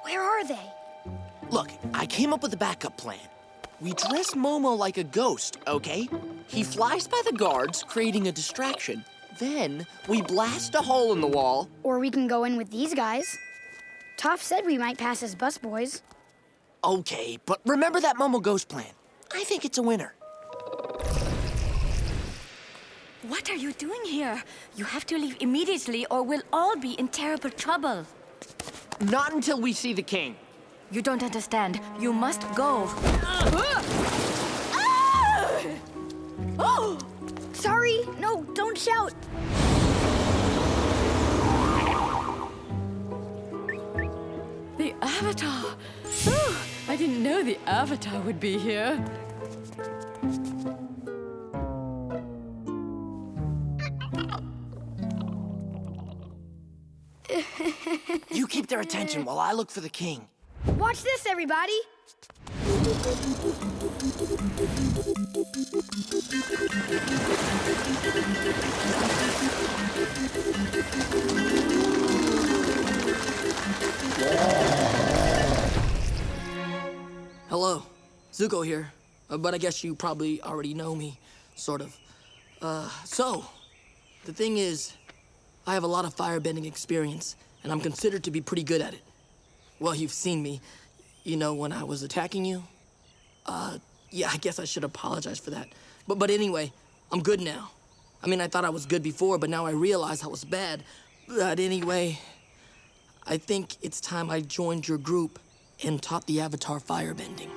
Where are they? Look, I came up with a backup plan. We dress Momo like a ghost, okay? He flies by the guards, creating a distraction. Then, we blast a hole in the wall. Or we can go in with these guys. Toph said we might pass as busboys. Okay, but remember that Momo ghost plan. I think it's a winner. What are you doing here? You have to leave immediately or we'll all be in terrible trouble. Not until we see the king. You don't understand. You must go. Oh! Sorry, no, don't shout. The Avatar. Oh, I didn't know the Avatar would be here. You keep their attention while I look for the king. Watch this, everybody. Hello, Zuko here. But I guess you probably already know me, sort of. So, the thing is, I have a lot of firebending experience, and I'm considered to be pretty good at it. Well, you've seen me, you know, when I was attacking you. Yeah, I guess I should apologize for that. But anyway, I'm good now. I mean, I thought I was good before, but now I realize I was bad. But anyway, I think it's time I joined your group and taught the Avatar firebending.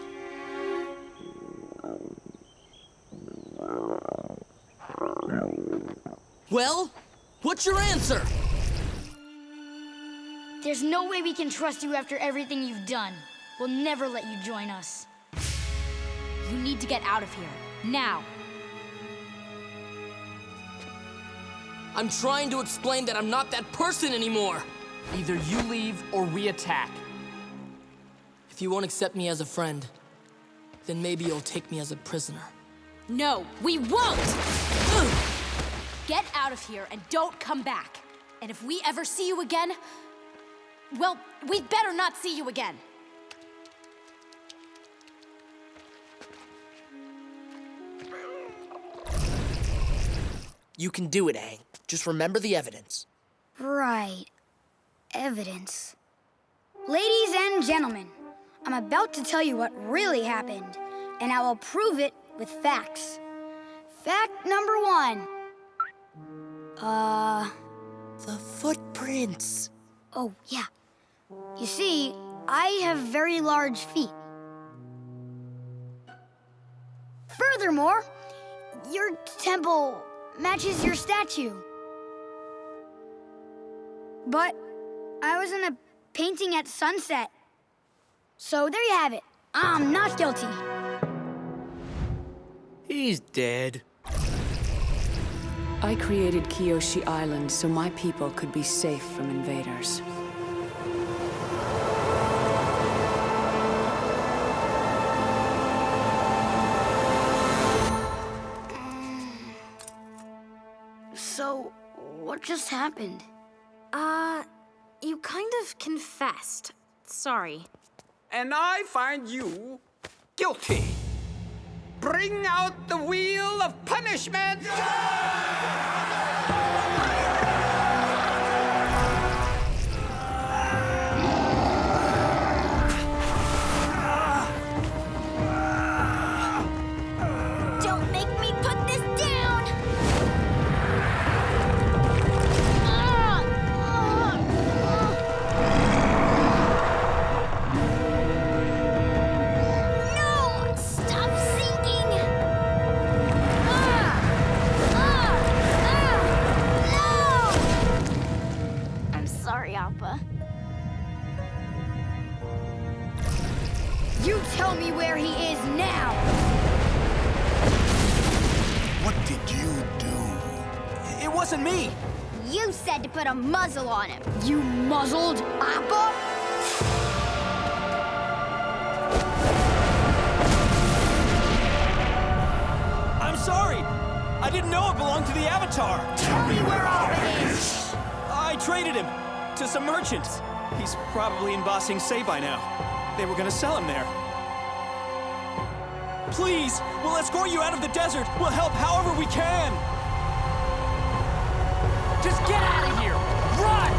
Well, what's your answer? There's no way we can trust you after everything you've done. We'll never let you join us. You need to get out of here, now. I'm trying to explain that I'm not that person anymore. Either you leave or we attack. If you won't accept me as a friend, then maybe you'll take me as a prisoner. No, we won't! Get out of here and don't come back. And if we ever see you again, well, we'd better not see you again. You can do it, Aang. Just remember the evidence. Right. Evidence. Ladies and gentlemen, I'm about to tell you what really happened, and I will prove it with facts. Fact number 1. The footprints. Oh, yeah. You see, I have very large feet. Furthermore, your temple matches your statue. But I was in a painting at sunset. So there you have it. I'm not guilty. He's dead. I created Kyoshi Island so my people could be safe from invaders. So, what just happened? You kind of confessed. Sorry. And I find you guilty. Bring out the wheel of punishment! Don't make me put this down! No! Stop sinking! No! I'm sorry, Appa. You tell me where he is now! What did you do? It wasn't me. You said to put a muzzle on him. You muzzled Appa? I'm sorry. I didn't know it belonged to the Avatar. Tell me where Appa is! I traded him to some merchants. He's probably in Ba Sing Se by now. They were gonna sell him there. Please, we'll escort you out of the desert. We'll help however we can. Just get out of here! Run!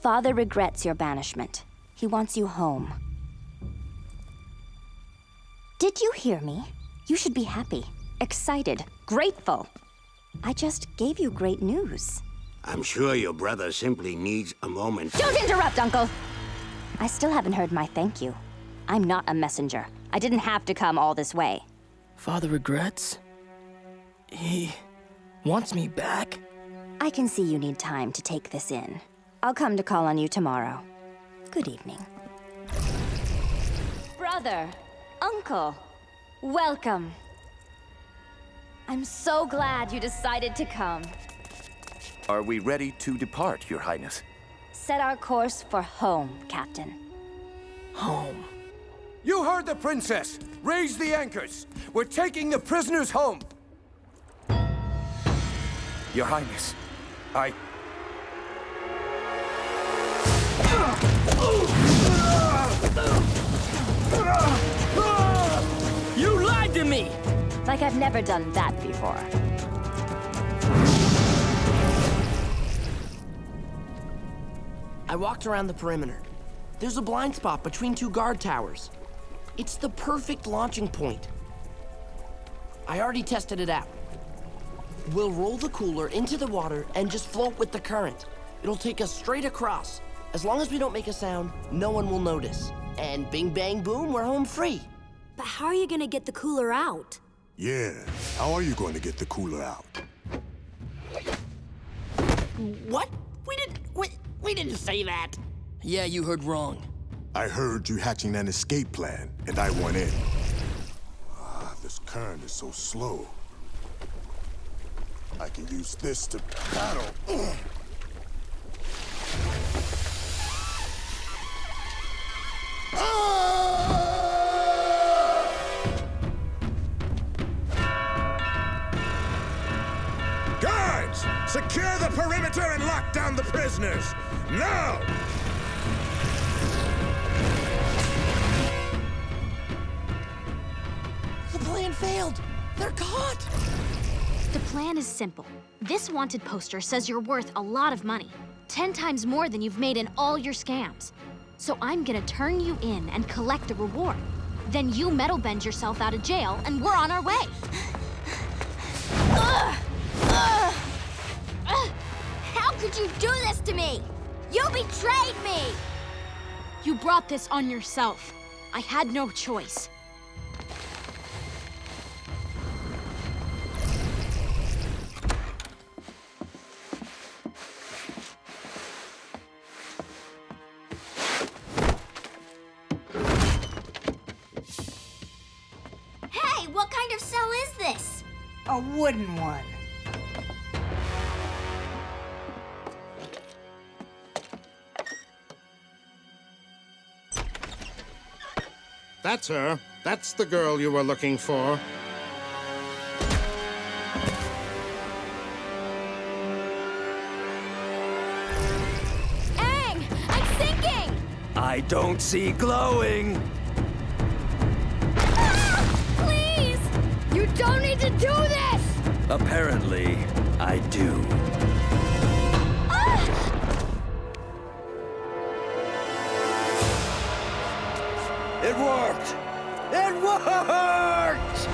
Father regrets your banishment. He wants you home. Did you hear me? You should be happy, excited, grateful. I just gave you great news. I'm sure your brother simply needs a moment. Don't interrupt, Uncle! I still haven't heard my thank you. I'm not a messenger. I didn't have to come all this way. Father regrets? He wants me back? I can see you need time to take this in. I'll come to call on you tomorrow. Good evening. Brother, Uncle, welcome. I'm so glad you decided to come. Are we ready to depart, Your Highness? Set our course for home, Captain. Home. You heard the princess! Raise the anchors! We're taking the prisoners home! Your Highness, You lied to me! Like I've never done that before. I walked around the perimeter. There's a blind spot between two guard towers. It's the perfect launching point. I already tested it out. We'll roll the cooler into the water and just float with the current. It'll take us straight across. As long as we don't make a sound, no one will notice. And bing bang boom, we're home free. But how are you gonna get the cooler out? Yeah, how are you going to get the cooler out? What? We didn't say that. Yeah, you heard wrong. I heard you hatching an escape plan, and I went in. This current is so slow. I can use this to battle. Guards! Secure the perimeter and lock down the prisoners! Now! The plan failed. They're caught. The plan is simple. This wanted poster says you're worth a lot of money. 10 times more than you've made in all your scams. So I'm gonna turn you in and collect the reward. Then you metal bend yourself out of jail and we're on our way. How could you do this to me? You betrayed me! You brought this on yourself. I had no choice. Hey, what kind of cell is this? A wooden one. That's her. That's the girl you were looking for. Aang! I'm sinking! I don't see glowing! Please! You don't need to do this! Apparently, I do. It worked! It worked!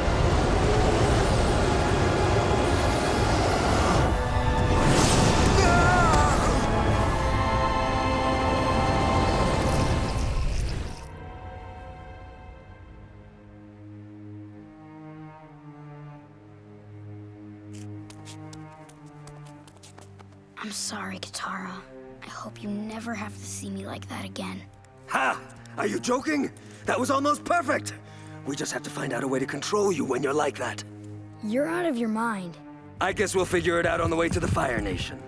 I'm sorry, Katara. I hope you never have to see me like that again. Ha! Are you joking? That was almost perfect! We just have to find out a way to control you when you're like that. You're out of your mind. I guess we'll figure it out on the way to the Fire Nation.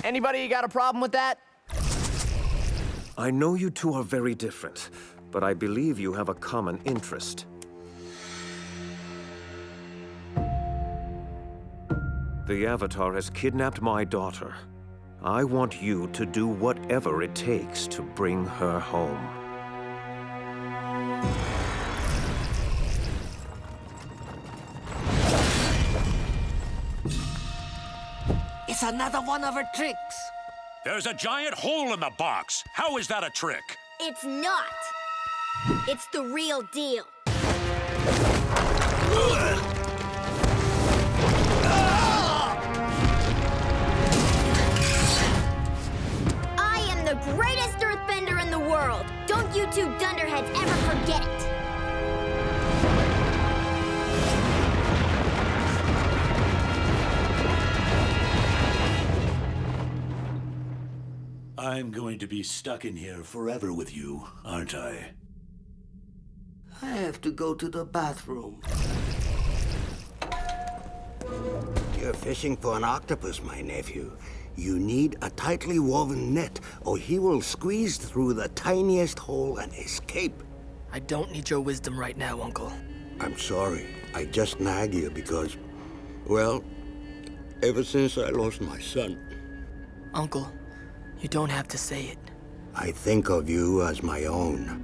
Anybody got a problem with that? I know you two are very different, but I believe you have a common interest. The Avatar has kidnapped my daughter. I want you to do whatever it takes to bring her home. It's another one of her tricks. There's a giant hole in the box. How is that a trick? It's not. It's the real deal. I am the greatest earthbender in the world. Don't you two dunderheads ever forget it. I'm going to be stuck in here forever with you, aren't I? I have to go to the bathroom. You're fishing for an octopus, my nephew. You need a tightly woven net, or he will squeeze through the tiniest hole and escape. I don't need your wisdom right now, Uncle. I'm sorry. I just nag you because, well, ever since I lost my son. Uncle, you don't have to say it. I think of you as my own.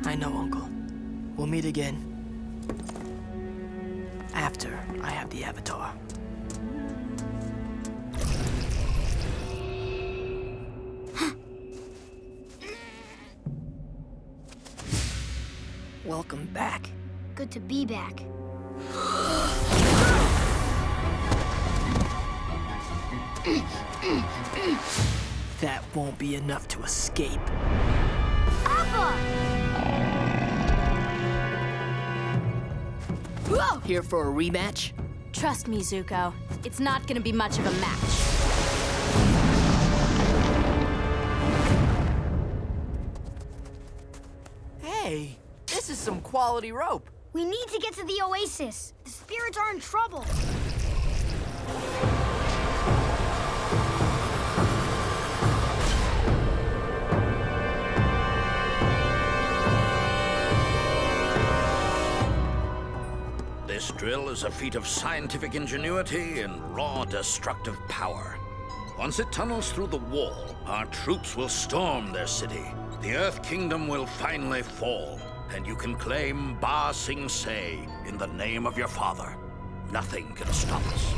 I know, Uncle. We'll meet again. After I have the Avatar. Welcome back. Good to be back. That won't be enough to escape. Appa! Whoa! Here for a rematch? Trust me, Zuko. It's not gonna be much of a match. Hey, this is some quality rope. We need to get to the oasis. The spirits are in trouble. This drill is a feat of scientific ingenuity and raw destructive power. Once it tunnels through the wall, our troops will storm their city. The Earth Kingdom will finally fall, and you can claim Ba Sing Se in the name of your father. Nothing can stop us.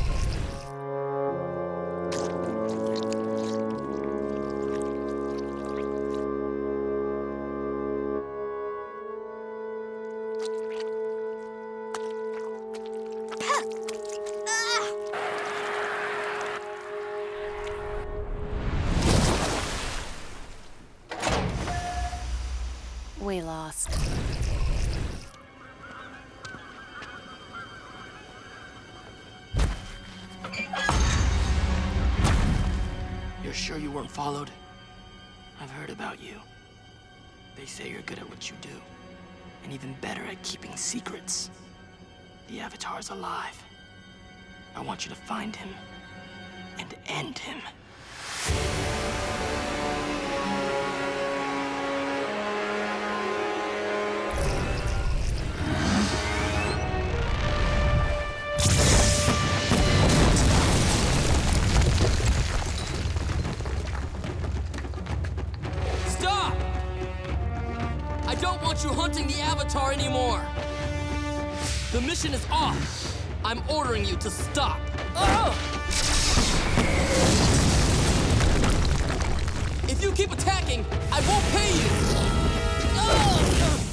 We lost. You're sure you weren't followed? I've heard about you. They say you're good at what you do, and even better at keeping secrets. The Avatar's alive. I want you to find him and end him. I don't want you hunting the Avatar anymore! The mission is off! I'm ordering you to stop! If you keep attacking, I won't pay you!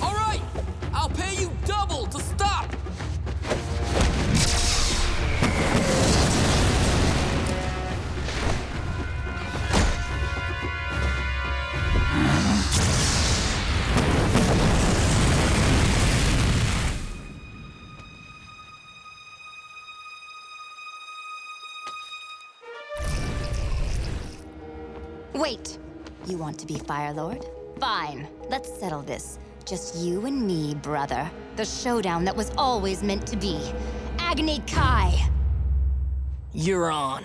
All right! I'll pay you double to stop! Wait. You want to be Fire Lord? Fine. Let's settle this. Just you and me, brother. The showdown that was always meant to be. Agni Kai! You're on.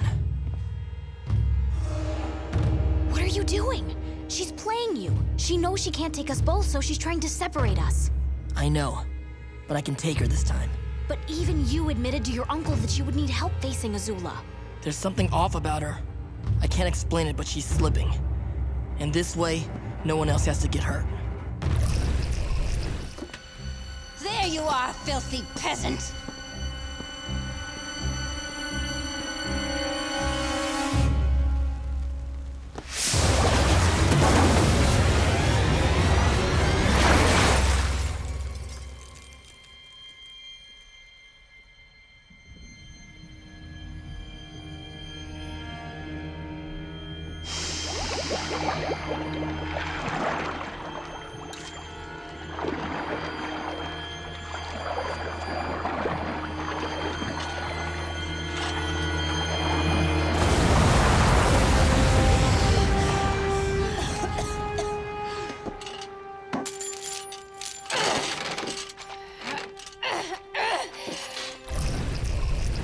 What are you doing? She's playing you. She knows she can't take us both, so she's trying to separate us. I know, but I can take her this time. But even you admitted to your uncle that you would need help facing Azula. There's something off about her. I can't explain it, but she's slipping. And this way, no one else has to get hurt. There you are, filthy peasant!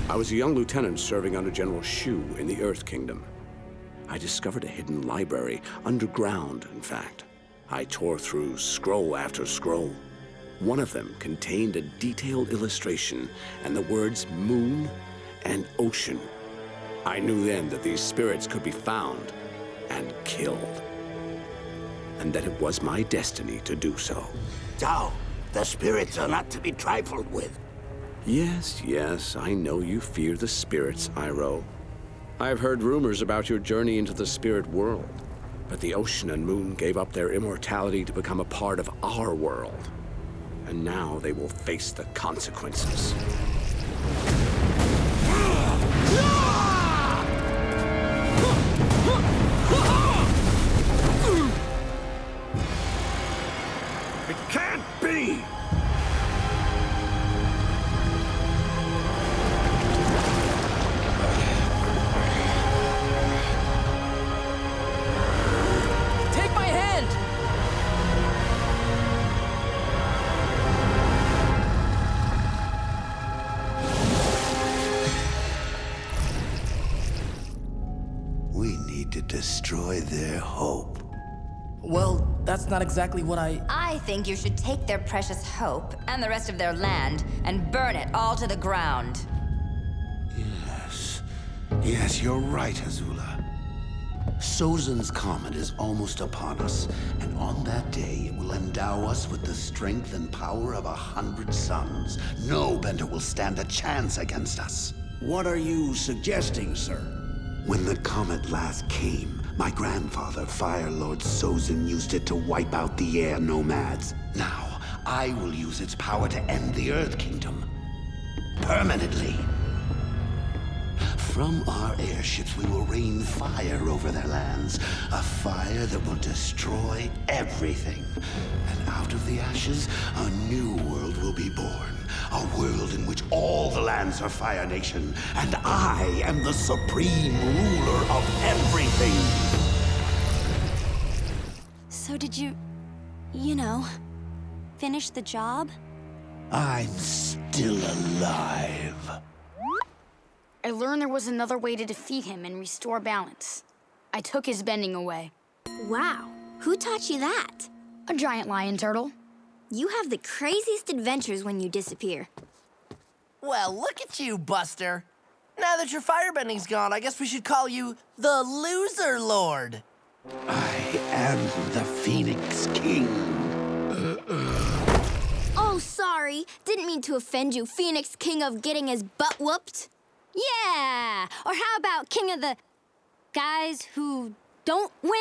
I was a young lieutenant serving under General Shu in the Earth Kingdom. I discovered a hidden library, underground, in fact. I tore through scroll after scroll. One of them contained a detailed illustration and the words moon and ocean. I knew then that these spirits could be found and killed, and that it was my destiny to do so. Zhao, the spirits are not to be trifled with. Yes, yes, I know you fear the spirits, Iroh. I've heard rumors about your journey into the spirit world, but the ocean and moon gave up their immortality to become a part of our world. And now they will face the consequences. It can't be! Destroy their hope. Well, that's not exactly what I think you should take their precious hope and the rest of their land and burn it all to the ground. Yes, you're right, Azula. Sozin's comet is almost upon us, and on that day it will endow us with the strength and power of 100 suns. No bender will stand a chance against us. What are you suggesting, sir? When the comet last came, my grandfather, Fire Lord Ozai, used it to wipe out the air nomads. Now, I will use its power to end the Earth Kingdom. Permanently. From our airships, we will rain fire over their lands. A fire that will destroy everything. And out of the ashes, a new world will be born. A world in which all the lands are Fire Nation. And I am the supreme ruler of everything. So did you finish the job? I'm still alive. I learned there was another way to defeat him and restore balance. I took his bending away. Wow. Who taught you that? A giant lion turtle. You have the craziest adventures when you disappear. Well, look at you, Buster. Now that your firebending's gone, I guess we should call you the Loser Lord. I am the Phoenix King. Oh, sorry. Didn't mean to offend you, Phoenix King of getting his butt whooped. Yeah! Or how about King of the guys who don't win?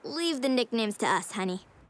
Leave the nicknames to us, honey.